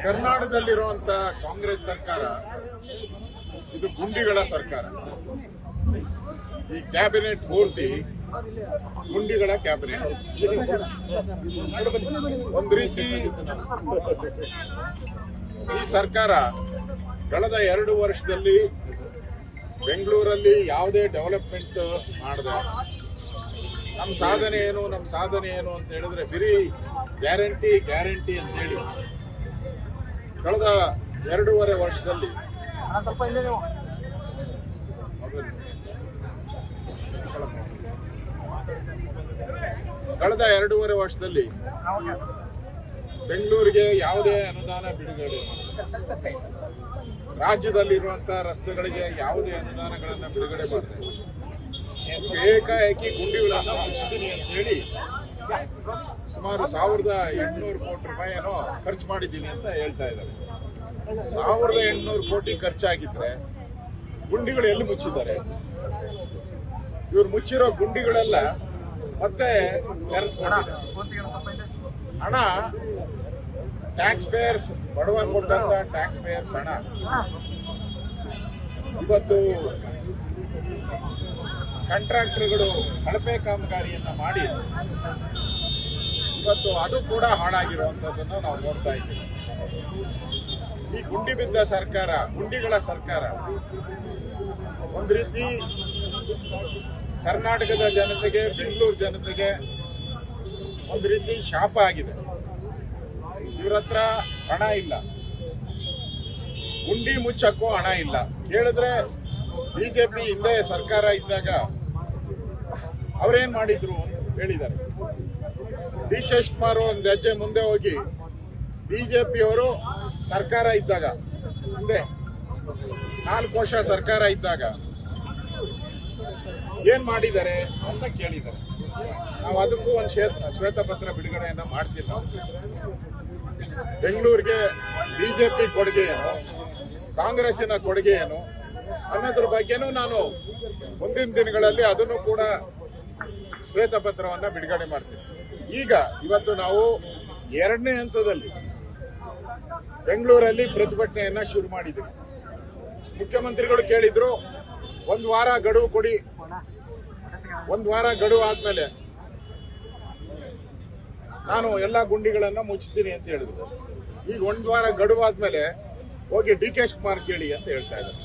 ಕರ್ನಾಟಕದಲ್ಲಿರುವಂತ ಕಾಂಗ್ರೆಸ್ ಸರ್ಕಾರ ಇದು ಗುಂಡಿಗಳ ಸರ್ಕಾರ. ಈ ಕ್ಯಾಬಿನೆಟ್ ಪೂರ್ತಿ ಗುಂಡಿಗಳ ಕ್ಯಾಬಿನೆಟ್. ಒಂದು ರೀತಿ ಈ ಸರ್ಕಾರ ಕಳೆದ 2 ವರ್ಷದಲ್ಲಿ ಬೆಂಗಳೂರಲ್ಲಿ ಯಾವುದೇ ಡೆವಲಪ್ಮೆಂಟ್ ಮಾಡದೆ ನಮ್ಮ ಸಾಧನೆ ಏನು ಅಂತ ಹೇಳಿದ್ರೆ ಬರೀ ಗ್ಯಾರಂಟಿ ಅಂತ ಹೇಳಿ ಕಳೆದ 2.5 ವರ್ಷದಲ್ಲಿ ಬೆಂಗಳೂರಿಗೆ ಯಾವುದೇ ಅನುದಾನ ಬಿಡುಗಡೆ, ರಾಜ್ಯದಲ್ಲಿರುವಂತಹ ರಸ್ತೆಗಳಿಗೆ ಯಾವುದೇ ಅನುದಾನಗಳನ್ನು ಬಿಡುಗಡೆ ಮಾಡಿದೆ. ಏಕಾಏಕಿ ಗುಂಡಿಗಳನ್ನು ಮುಚ್ಚಿದ್ದೀನಿ ಅಂತ ಹೇಳಿ ಸುಮಾರು 1800 ಕೋಟಿ ರೂಪಾಯಿ ಏನೋ ಖರ್ಚು ಮಾಡಿದ್ದೀನಿ ಅಂತ ಹೇಳ್ತಾ ಇದ್ದಾರೆ. 1800 ಕೋಟಿ ಖರ್ಚಾಗಿದ್ರೆ ಗುಂಡಿಗಳು ಎಲ್ಲಿ ಮುಚ್ಚಿದ್ದಾರೆ? ಇವ್ರು ಮುಚ್ಚಿರೋ ಗುಂಡಿಗಳೆಲ್ಲ ಮತ್ತೆ ಹಣ ಟ್ಯಾಕ್ಸ್ ಪೇಯರ್ಸ್, ಬಡವ ಕೊಟ್ಟಂತ ಟ್ಯಾಕ್ಸ್ ಪೇಯರ್ಸ್ ಹಣ ಇವತ್ತು ಕಾಂಟ್ರಾಕ್ಟರ್ಗಳು ಕಳಪೆ ಕಾಮಗಾರಿಯನ್ನ ಮಾಡಿ ಇವತ್ತು ಅದು ಕೂಡ ಹಾಳಾಗಿರುವಂತದ್ದನ್ನ ನಾವು ನೋಡ್ತಾ ಇದ್ದೀವಿ. ಈ ಗುಂಡಿ ಬಿದ್ದ ಸರ್ಕಾರ, ಗುಂಡಿಗಳ ಸರ್ಕಾರ ಒಂದು ರೀತಿ ಕರ್ನಾಟಕದ ಜನತೆಗೆ, ಬೆಂಗಳೂರು ಜನತೆಗೆ ಒಂದು ರೀತಿ ಶಾಪ ಆಗಿದೆ. ಇವ್ರ ಹತ್ರ ಹಣ ಇಲ್ಲ, ಗುಂಡಿ ಮುಚ್ಚಕ್ಕೂ ಹಣ ಇಲ್ಲ. ಕೇಳಿದ್ರೆ ಬಿಜೆಪಿ ಹಿಂದೆ ಸರ್ಕಾರ ಇದ್ದಾಗ ಅವ್ರೇನ್ ಮಾಡಿದ್ರು ಹೇಳಿದ್ದಾರೆ. ಡಿ ಕೆ ಶಿವಕುಮಾರ್ ಒಂದು ಹೆಜ್ಜೆ ಮುಂದೆ ಹೋಗಿ ಬಿಜೆಪಿಯವರು ಸರ್ಕಾರ ಇದ್ದಾಗ, ಹಿಂದೆ 4 ವರ್ಷ ಸರ್ಕಾರ ಇದ್ದಾಗ ಏನ್ ಮಾಡಿದ್ದಾರೆ ಅಂತ ಕೇಳಿದ್ದಾರೆ. ನಾವು ಅದಕ್ಕೂ ಒಂದು ಶ್ವೇತಪತ್ರ ಬಿಡುಗಡೆಯನ್ನ ಮಾಡ್ತೀವಿ. ನಾವು ಬೆಂಗಳೂರಿಗೆ ಬಿಜೆಪಿ ಕೊಡುಗೆ ಏನು, ಕಾಂಗ್ರೆಸ್ಸಿನ ಕೊಡುಗೆ ಏನು ಅನ್ನೋದ್ರ ಬಗ್ಗೆನೂ ನಾನು ಮುಂದಿನ ದಿನಗಳಲ್ಲಿ ಅದನ್ನು ಕೂಡ ಶ್ವೇತಪತ್ರವನ್ನ ಬಿಡುಗಡೆ ಮಾಡ್ತೀನಿ. ಇವತ್ತು ನಾವು 2ನೇ ಹಂತದಲ್ಲಿ ಬೆಂಗಳೂರಲ್ಲಿ ಪ್ರತಿಭಟನೆಯನ್ನ ಶುರು ಮಾಡಿದ್ದೀವಿ. ಮುಖ್ಯಮಂತ್ರಿಗಳು ಕೇಳಿದ್ರು 1 ವಾರ ಗಡುವು ಕೊಡಿ, 1 ವಾರ ಗಡುವು ಆದ್ಮೇಲೆ ನಾನು ಎಲ್ಲಾ ಗುಂಡಿಗಳನ್ನ ಮುಚ್ಚುತ್ತೀನಿ ಅಂತ ಹೇಳಿದ್ರು. ಈಗ 1 ವಾರ ಗಡುವು ಆದ್ಮೇಲೆ ಹೋಗಿ ಡಿ ಕೆ ಶಿವಕುಮಾರ್ ಕೇಳಿ ಅಂತ ಹೇಳ್ತಾ ಇದ್ದಾರೆ.